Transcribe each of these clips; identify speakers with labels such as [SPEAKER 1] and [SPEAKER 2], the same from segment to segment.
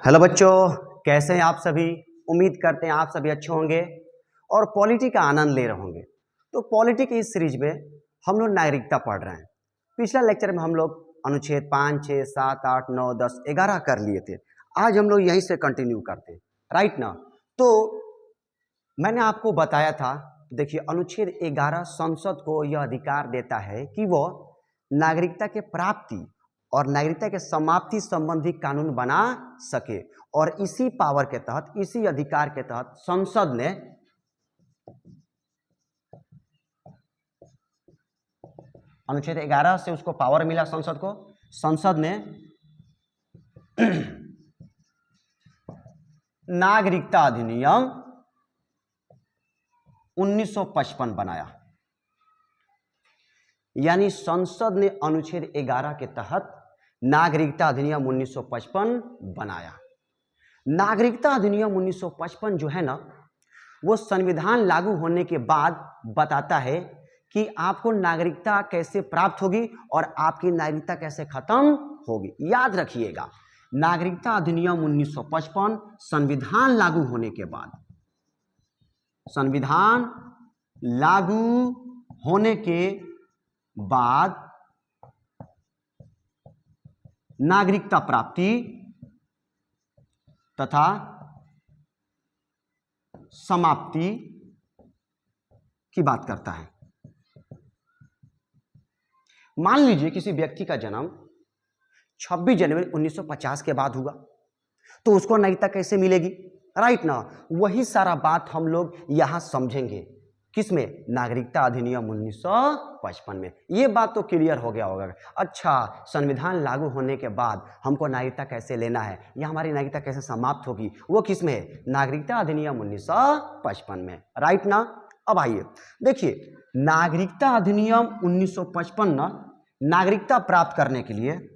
[SPEAKER 1] Hello बच्चों, कैसे हैं आप सभी। उम्मीद करते हैं आप सभी अच्छे होंगे और पॉलिटी का आनंद ले रहे होंगे। तो पॉलिटी की इस सीरीज में हम लोग नागरिकता पढ़ रहे हैं। पिछला लेक्चर में हम लोग अनुच्छेद 5, 6, 7, 8, 9, 10, 11 कर लिए थे। आज हम लोग यहीं से कंटिन्यू करते हैं, राइट ना। तो मैंने आपको बताया था, देखिए अनुच्छेद 11 संसद को यह अधिकार देता है कि वह नागरिकता के प्राप्ति और नागरिकता के समाप्ति संबंधी कानून बना सके। और इसी पावर के तहत, इसी अधिकार के तहत संसद ने अनुच्छेद 11 से उसको पावर मिला संसद को। संसद ने नागरिकता अधिनियम 1955 बनाया। यानी संसद ने अनुच्छेद 11 के तहत नागरिकता अधिनियम 1955 बनाया। नागरिकता अधिनियम 1955 जो है ना, वो संविधान लागू होने के बाद बताता है कि आपको नागरिकता कैसे प्राप्त होगी और आपकी नागरिकता कैसे खत्म होगी। याद रखिएगा, नागरिकता अधिनियम 1955 संविधान लागू होने के बाद, संविधान लागू होने के बाद नागरिकता प्राप्ति तथा समाप्ति की बात करता है। मान लीजिए किसी व्यक्ति का जन्म 26 जनवरी 1950 के बाद हुआ, तो उसको नागरिकता कैसे मिलेगी, राइट ना। वही सारा बात हम लोग यहां समझेंगे। किसमें? नागरिकता अधिनियम 1955 में। ये बात तो क्लियर हो गया होगा। अच्छा, संविधान लागू होने के बाद हमको नागरिकता कैसे लेना है या हमारी नागरिकता कैसे समाप्त होगी, वो किसमें है? नागरिकता अधिनियम 1955 में, राइट ना। अब आइए देखिए, नागरिकता अधिनियम 1955 ना, नागरिकता प्राप्त करने के लिए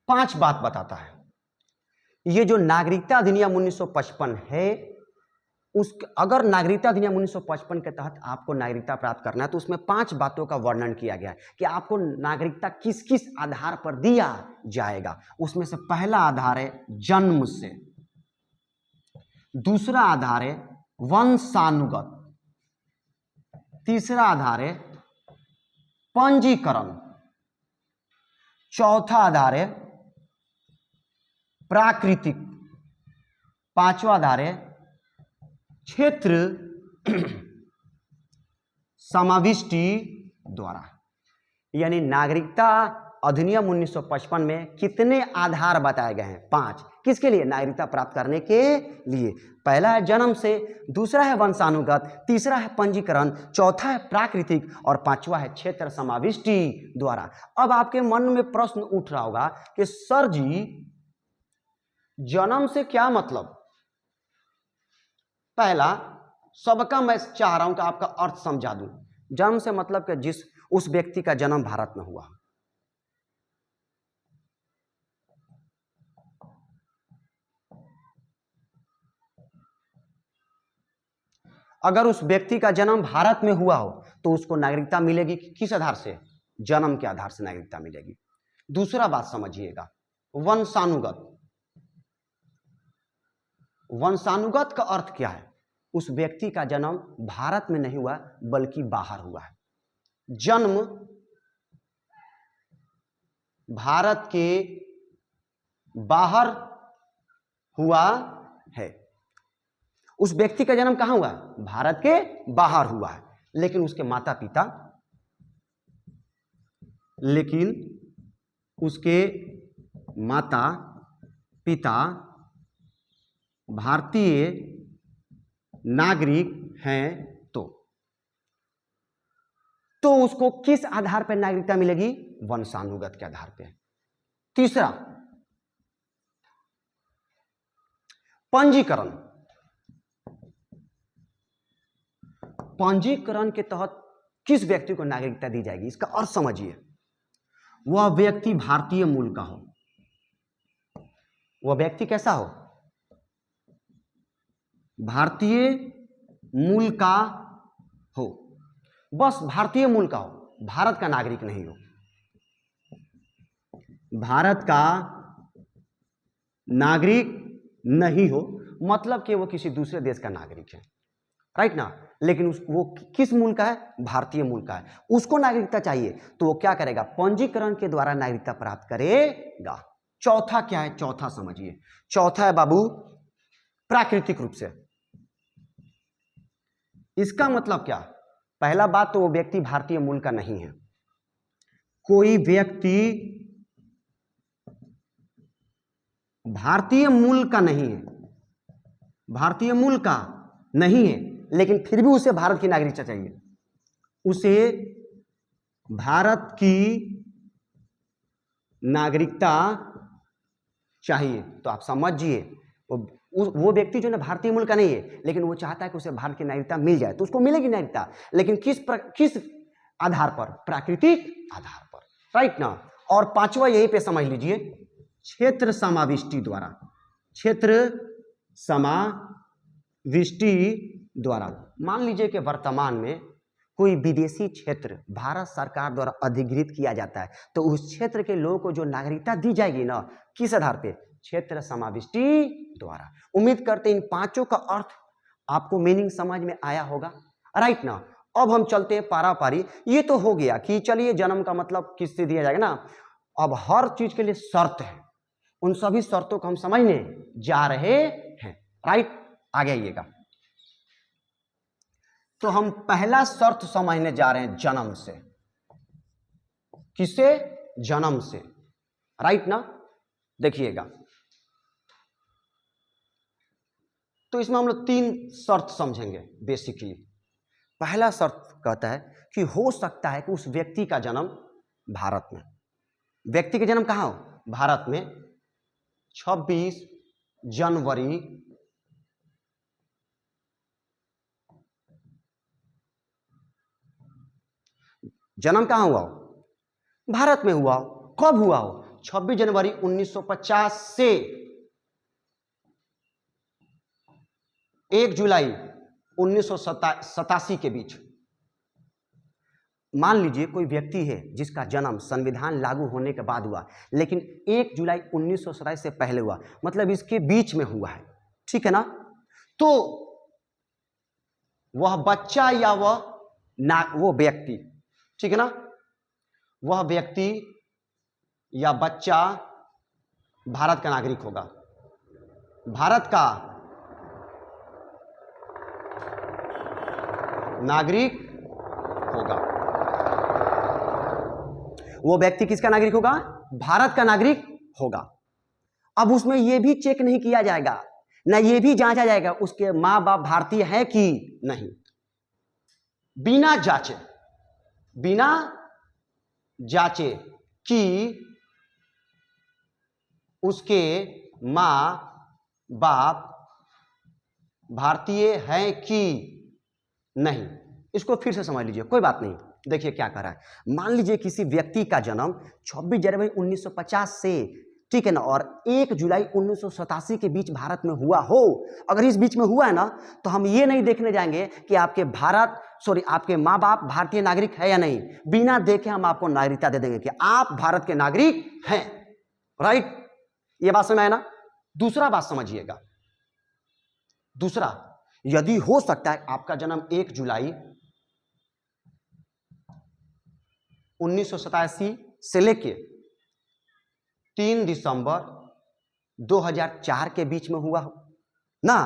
[SPEAKER 1] पांच बात बताता है। ये जो नागरिकता अधिनियम 1955 है, अगर नागरिकता अधिनियम 1955 के तहत आपको नागरिकता प्राप्त करना है तो उसमें 5 बातों का वर्णन किया गया है कि आपको नागरिकता किस किस आधार पर दिया जाएगा। उसमें से पहला आधार है जन्म से, दूसरा आधार है वंशानुगत, तीसरा आधार है पंजीकरण, चौथा आधार है प्राकृतिक, पांचवा आधार है क्षेत्र समाविष्टि द्वारा। यानी नागरिकता अधिनियम 1955 में कितने आधार बताए गए हैं? 5। किसके लिए? नागरिकता प्राप्त करने के लिए। पहला है जन्म से, दूसरा है वंशानुगत, तीसरा है पंजीकरण, चौथा है प्राकृतिक और पांचवा है क्षेत्र समाविष्टि द्वारा। अब आपके मन में प्रश्न उठ रहा होगा कि सर जी, जन्म से क्या मतलब? पहला, सबका मैं चाह रहा हूं कि आपका अर्थ समझा दूं। जन्म से मतलब कि उस व्यक्ति का जन्म भारत में हुआ। अगर उस व्यक्ति का जन्म भारत में हुआ हो तो उसको नागरिकता मिलेगी किस आधार से? जन्म के आधार से नागरिकता मिलेगी। दूसरा बात समझिएगा, वंशानुगत। वंशानुगत का अर्थ क्या है? उस व्यक्ति का जन्म भारत में नहीं हुआ बल्कि बाहर हुआ है। जन्म भारत के बाहर हुआ है। उस व्यक्ति का जन्म कहां हुआ? भारत के बाहर हुआ है, लेकिन उसके माता पिता भारतीय नागरिक हैं तो उसको किस आधार पर नागरिकता मिलेगी? वंशानुगत के आधार पर। तीसरा, पंजीकरण। पंजीकरण के तहत किस व्यक्ति को नागरिकता दी जाएगी? इसका अर्थ समझिए। वह व्यक्ति भारतीय मूल का हो। वह व्यक्ति कैसा हो? भारतीय मूल का हो, बस भारतीय मूल का हो, भारत का नागरिक नहीं हो। भारत का नागरिक नहीं हो मतलब कि वो किसी दूसरे देश का नागरिक है, राइट ना। लेकिन वो किस मूल का है? भारतीय मूल का है। उसको नागरिकता चाहिए तो वो क्या करेगा? पंजीकरण के द्वारा नागरिकता प्राप्त करेगा। चौथा क्या है? चौथा समझिए, चौथा है बाबू प्राकृतिक रूप से। इसका मतलब क्या? पहला बात तो वो व्यक्ति भारतीय मूल का नहीं है। कोई व्यक्ति भारतीय मूल का नहीं है, भारतीय मूल का नहीं है, लेकिन फिर भी उसे भारत की नागरिकता चाहिए, उसे भारत की नागरिकता चाहिए। तो आप समझिए वो व्यक्ति जो है भारतीय मूल का नहीं है, लेकिन वो चाहता है कि उसे भारत की नागरिकता मिल जाए, तो उसको मिलेगी नागरिकता, लेकिन किस आधार पर? प्राकृतिक आधार पर, राइट ना। और पांचवा यहीं पे समझ लीजिए, क्षेत्र समाविष्टि द्वारा। क्षेत्र समाविष्टि द्वारा। मान लीजिए कि वर्तमान में कोई विदेशी क्षेत्र भारत सरकार द्वारा अधिग्रहित किया जाता है, तो उस क्षेत्र के लोगों को जो नागरिकता दी जाएगी ना, किस आधार पे? क्षेत्र समाविष्टि द्वारा। उम्मीद करते हैं इन पांचों का अर्थ आपको मीनिंग समझ में आया होगा, राइट ना। अब हम चलते हैं पारा पारी। ये तो हो गया कि चलिए जन्म का मतलब किससे दिया जाएगा ना। अब हर चीज के लिए शर्त है, उन सभी शर्तों को हम समझने जा रहे हैं, राइट। आगे आइएगा। तो हम पहला शर्त समझने जा रहे हैं जन्म से। किसे? जन्म से, राइट ना। देखिएगा, तो इसमें हम लोग तीन शर्त समझेंगे बेसिकली। पहला शर्त कहता है कि हो सकता है कि उस व्यक्ति का जन्म भारत में, व्यक्ति का जन्म कहां हो? भारत में 26 जनवरी भारत में हुआ हो। कब हुआ हो? 26 जनवरी 1950 से 1 जुलाई 1987 के बीच। मान लीजिए कोई व्यक्ति है जिसका जन्म संविधान लागू होने के बाद हुआ, लेकिन 1 जुलाई 1927 से पहले हुआ, मतलब इसके बीच में हुआ है, ठीक है ना। तो वह बच्चा या वो व्यक्ति, ठीक है ना, वह व्यक्ति या बच्चा भारत का नागरिक होगा, भारत का नागरिक होगा। वो व्यक्ति किसका नागरिक होगा? भारत का नागरिक होगा। अब उसमें यह भी चेक नहीं किया जाएगा, ना यह भी जांचा जाएगा उसके मां बाप भारतीय है कि नहीं। बिना जांचे कि उसके मां बाप भारतीय हैं कि नहीं। इसको फिर से समझ लीजिए, कोई बात नहीं। देखिए क्या कर रहा है। मान लीजिए किसी व्यक्ति का जन्म 26 जनवरी 1950 से, ठीक है ना, और 1 जुलाई 1987 के बीच भारत में हुआ हो। अगर इस बीच में हुआ है ना, तो हम ये नहीं देखने जाएंगे कि आपके माँ बाप भारतीय नागरिक है या नहीं। बिना देखे हम आपको नागरिकता दे देंगे कि आप भारत के नागरिक हैं, राइट। ये बात समझ आया ना। दूसरा बात समझिएगा, दूसरा, यदि हो सकता है आपका जन्म 1 जुलाई 1987 से लेके 3 दिसंबर 2004 के बीच में हुआ हो ना।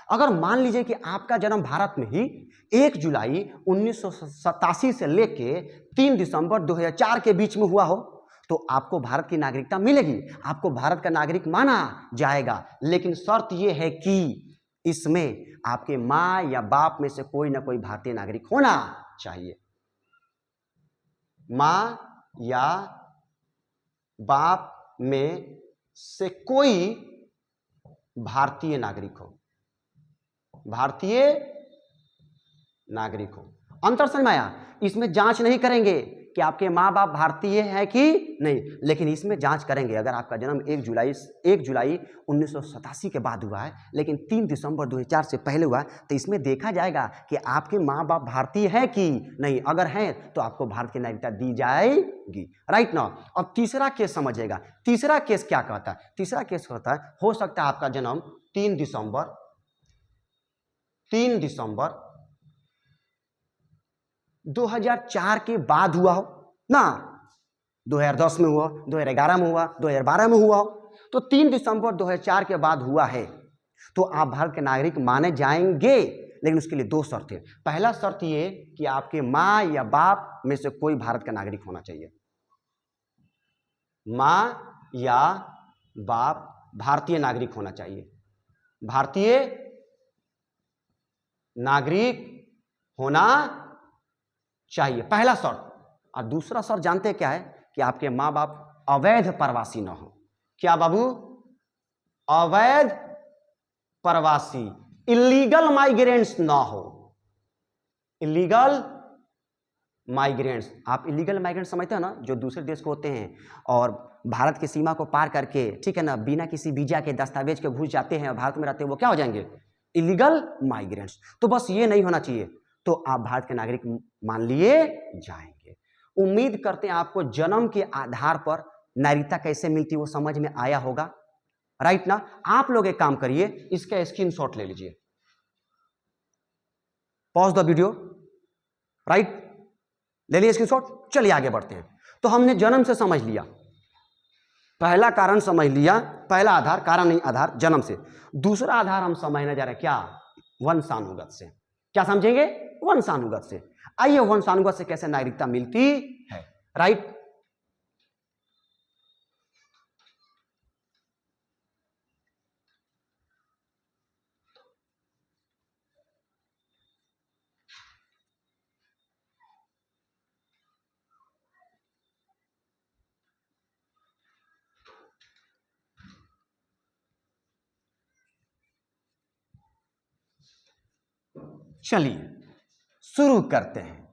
[SPEAKER 1] अगर मान लीजिए कि आपका जन्म भारत में ही 1 जुलाई 1987 से लेके 3 दिसंबर 2004 के बीच में हुआ हो, तो आपको भारत की नागरिकता मिलेगी, आपको भारत का नागरिक माना जाएगा। लेकिन शर्त यह है कि इसमें आपके मां या बाप में से कोई ना कोई भारतीय नागरिक होना चाहिए। मां या बाप में से कोई भारतीय नागरिक हो, भारतीय नागरिक हो। अंतर समझ में आया। इसमें जांच नहीं करेंगे कि आपके माँ बाप भारतीय हैं कि नहीं, लेकिन इसमें जांच करेंगे। अगर आपका जन्म 1 जुलाई 1987 के बाद हुआ है लेकिन 3 दिसंबर 2004 से पहले हुआ है तो इसमें देखा जाएगा कि आपके माँ बाप भारतीय हैं कि नहीं। अगर हैं तो आपको भारत की नागरिकता दी जाएगी, राइट ना। अब तीसरा केस समझिएगा। तीसरा केस क्या कहता है? तीसरा केस कहता है हो सकता है आपका जन्म 3 दिसंबर 2004 के बाद हुआ हो ना, 2010 में हुआ, 2011 में हुआ, 2012 में हुआ हो, तो 3 दिसंबर 2004 के बाद हुआ है तो आप भारत के नागरिक माने जाएंगे। लेकिन उसके लिए 2 शर्त है। पहला शर्त ये कि आपके माँ या बाप में से कोई भारत का नागरिक होना चाहिए। माँ या बाप भारतीय नागरिक होना चाहिए, भारतीय नागरिक होना चाहिए, पहला शर्त। और दूसरा शर्त जानते क्या है? कि आपके माँ बाप अवैध प्रवासी ना हो। क्या बाबू? अवैध प्रवासी, इलीगल माइग्रेंट्स ना हो। इलीगल माइग्रेंट्स, आप इलीगल माइग्रेंट समझते हैं ना, जो दूसरे देश को होते हैं और भारत की सीमा को पार करके, ठीक है ना, बिना किसी वीजा के दस्तावेज के घुस जाते हैं और भारत में रहते हैं, वो क्या हो जाएंगे? Illegal migrants. तो बस ये नहीं होना चाहिए तो आप भारत के नागरिक मान लिए जाएंगे। उम्मीद करते हैं आपको जन्म के आधार पर नागरिकता कैसे मिलती है वो समझ में आया होगा, राइट ना। आप लोग एक काम करिए, इसका स्क्रीनशॉट ले लीजिए, पॉज द वीडियो, राइट, ले लिया स्क्रीनशॉट। चलिए आगे बढ़ते हैं। तो हमने जन्म से समझ लिया, पहला कारण समझ लिया, पहला आधार, कारण नहीं आधार, जन्म से। दूसरा आधार हम समझने जा रहे हैं, क्या? वंशानुगत से। क्या समझेंगे? वंशानुगत से। आइए वंशानुगत से कैसे नागरिकता मिलती है, राइट। चलिए शुरू करते हैं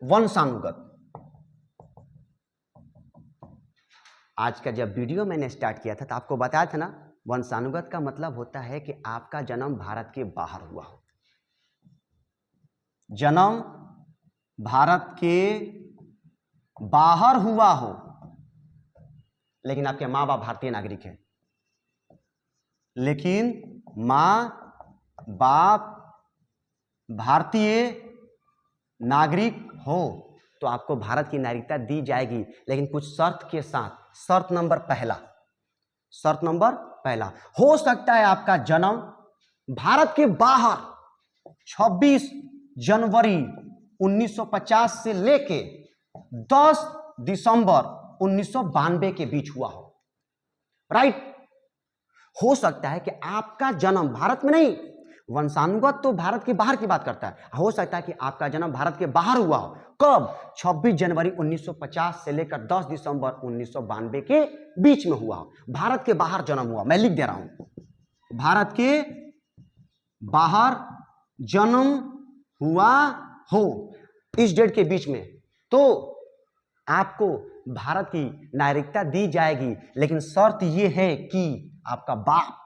[SPEAKER 1] वंशानुगत। आज का जब वीडियो मैंने स्टार्ट किया था तो आपको बताया था ना, वंशानुगत का मतलब होता है कि आपका जन्म भारत के बाहर हुआ हो। जन्म भारत के बाहर हुआ हो लेकिन आपके माँ बाप भारतीय नागरिक हैं, लेकिन माँ बाप भारतीय नागरिक हो तो आपको भारत की नागरिकता दी जाएगी, लेकिन कुछ शर्त के साथ। शर्त नंबर पहला, हो सकता है आपका जन्म भारत के बाहर 26 जनवरी 1950 से लेके 10 दिसंबर 1992 के बीच हुआ हो, राइट। हो सकता है कि आपका जन्म भारत में नहीं, वंशानुगत तो भारत के बाहर की बात करता है, हो सकता है कि आपका जन्म भारत के बाहर हुआ हो। कब? 26 जनवरी 1950 से लेकर 10 दिसंबर 1992 के बीच में हुआ हो। भारत के बाहर जन्म हुआ, मैं लिख दे रहा हूं, भारत के बाहर जन्म हुआ हो इस डेट के बीच में, तो आपको भारत की नागरिकता दी जाएगी। लेकिन शर्त यह है कि आपका बाप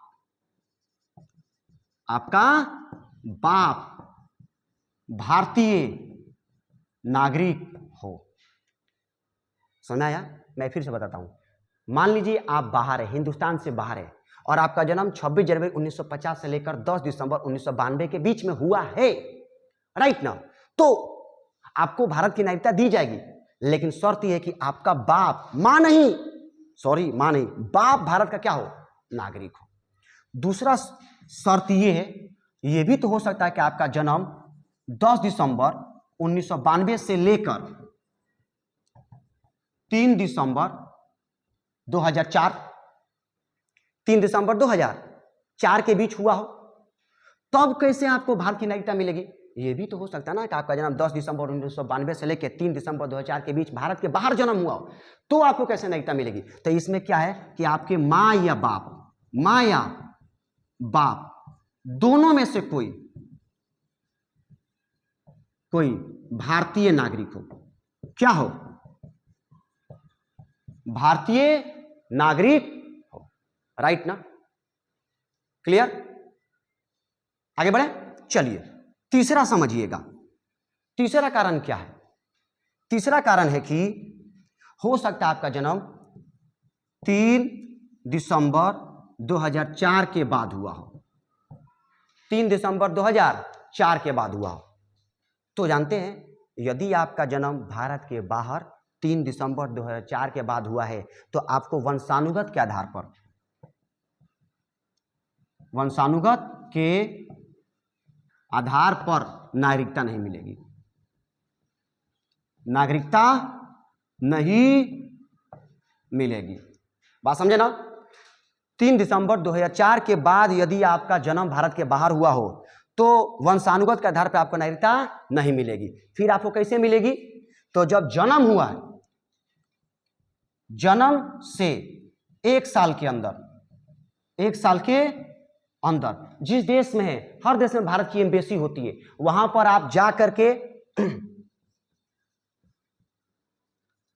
[SPEAKER 1] भारतीय नागरिक हो। सुनाया? मैं फिर से बताता हूं। मान लीजिए आप बाहर है, हिंदुस्तान से बाहर है और आपका जन्म 26 जनवरी 1950 से लेकर 10 दिसंबर 1992 के बीच में हुआ है, राइट ना, तो आपको भारत की नागरिकता दी जाएगी। लेकिन शर्त यह है कि आपका बाप, मां नहीं, बाप भारत का क्या हो? नागरिक हो। दूसरा शर्त यह है, यह भी तो हो सकता है कि आपका जन्म 10 दिसंबर 1992 से लेकर 3 दिसंबर 2004 के बीच हुआ हो, तब कैसे आपको भारत की नागरिकता मिलेगी? यह भी तो हो सकता है ना कि आपका जन्म 10 दिसंबर 1992 से लेकर 3 दिसंबर 2004 के बीच भारत के बाहर जन्म हुआ हो, तो आपको कैसे नागरिकता मिलेगी? तो इसमें क्या है कि आपके मां या बाप दोनों में से कोई भारतीय नागरिक हो। क्या हो? भारतीय नागरिक हो। राइट ना? क्लियर? आगे बढ़े, चलिए तीसरा समझिएगा। तीसरा कारण क्या है? तीसरा कारण है कि हो सकता है आपका जन्म 3 दिसंबर 2004 के बाद हुआ हो। 3 दिसंबर 2004 के बाद हुआ हो। तो जानते हैं, यदि आपका जन्म भारत के बाहर 3 दिसंबर 2004 के बाद हुआ है तो आपको वंशानुगत के आधार पर, वंशानुगत के आधार पर नागरिकता नहीं मिलेगी। नागरिकता नहीं मिलेगी। बात समझे ना? 3 दिसंबर 2004 के बाद यदि आपका जन्म भारत के बाहर हुआ हो तो वंशानुगत के आधार पर आपको नागरिकता नहीं मिलेगी। फिर आपको कैसे मिलेगी? तो जब जन्म हुआ है, जन्म से 1 साल के अंदर, 1 साल के अंदर जिस देश में है, हर देश में भारत की एम्बेसी होती है, वहां पर आप जा करके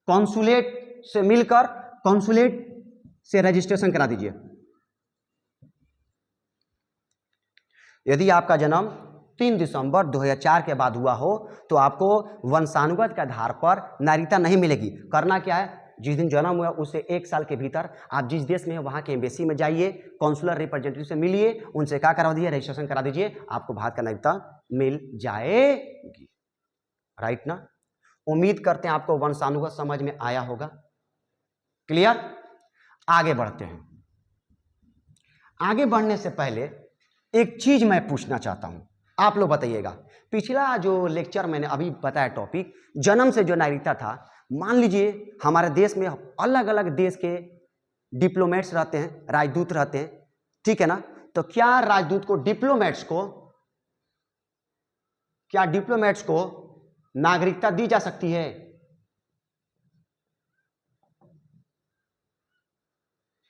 [SPEAKER 1] कॉन्सुलेट से मिलकर कॉन्सुलेट से रजिस्ट्रेशन करा दीजिए। यदि आपका जन्म 3 दिसंबर 2004 के बाद हुआ हो तो आपको वंशानुगत के आधार पर नागरिकता नहीं मिलेगी। करना क्या है? जिस दिन जन्म हुआ उससे 1 साल के भीतर आप जिस देश में है वहां के एम्बेसी में जाइए, कॉन्सुलर रिप्रेजेंटेटिव से मिलिए, उनसे क्या करा दीजिए, रजिस्ट्रेशन करा दीजिए, आपको भारत का नागरिकता मिल जाएगी। राइट ना? उम्मीद करते हैं आपको वंशानुगत समझ में आया होगा। क्लियर? आगे बढ़ते हैं। आगे बढ़ने से पहले एक चीज मैं पूछना चाहता हूं, आप लोग बताइएगा। पिछला जो लेक्चर मैंने अभी बताया टॉपिक, जन्म से जो नागरिकता था, मान लीजिए हमारे देश में अलग अलग देश के डिप्लोमेट्स रहते हैं, राजदूत रहते हैं, ठीक है ना? तो क्या राजदूत को, डिप्लोमेट्स को नागरिकता दी जा सकती है?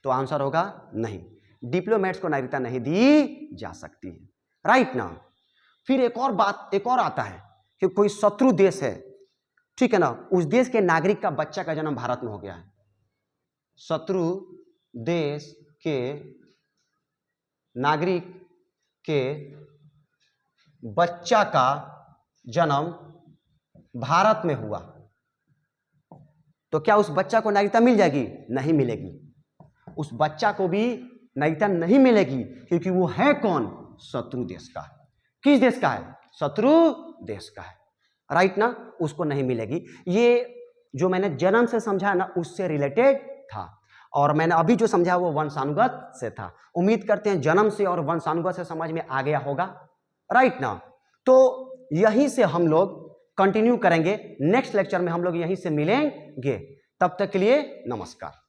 [SPEAKER 1] तो आंसर होगा नहीं, डिप्लोमेट्स को नागरिकता नहीं दी जा सकती है। राइट ना? फिर एक और आता है कि कोई शत्रु देश है, ठीक है ना, उस देश के नागरिक का बच्चा का जन्म भारत में हो गया है, शत्रु देश के नागरिक के बच्चा का जन्म भारत में हुआ, तो क्या उस बच्चा को नागरिकता मिल जाएगी? नहीं मिलेगी। उस बच्चा को भी नागरिकता नहीं मिलेगी क्योंकि वो है कौन? शत्रु देश का। किस देश का है? शत्रु देश का है। राइट ना? उसको नहीं मिलेगी। ये जो मैंने जन्म से समझा ना, उससे रिलेटेड था, और मैंने अभी जो समझा वो वंशानुगत से था। उम्मीद करते हैं जन्म से और वंशानुगत से समझ में आ गया होगा। राइट ना? तो यहीं से हम लोग कंटिन्यू करेंगे। नेक्स्ट लेक्चर में हम लोग यहीं से मिलेंगे। तब तक के लिए नमस्कार।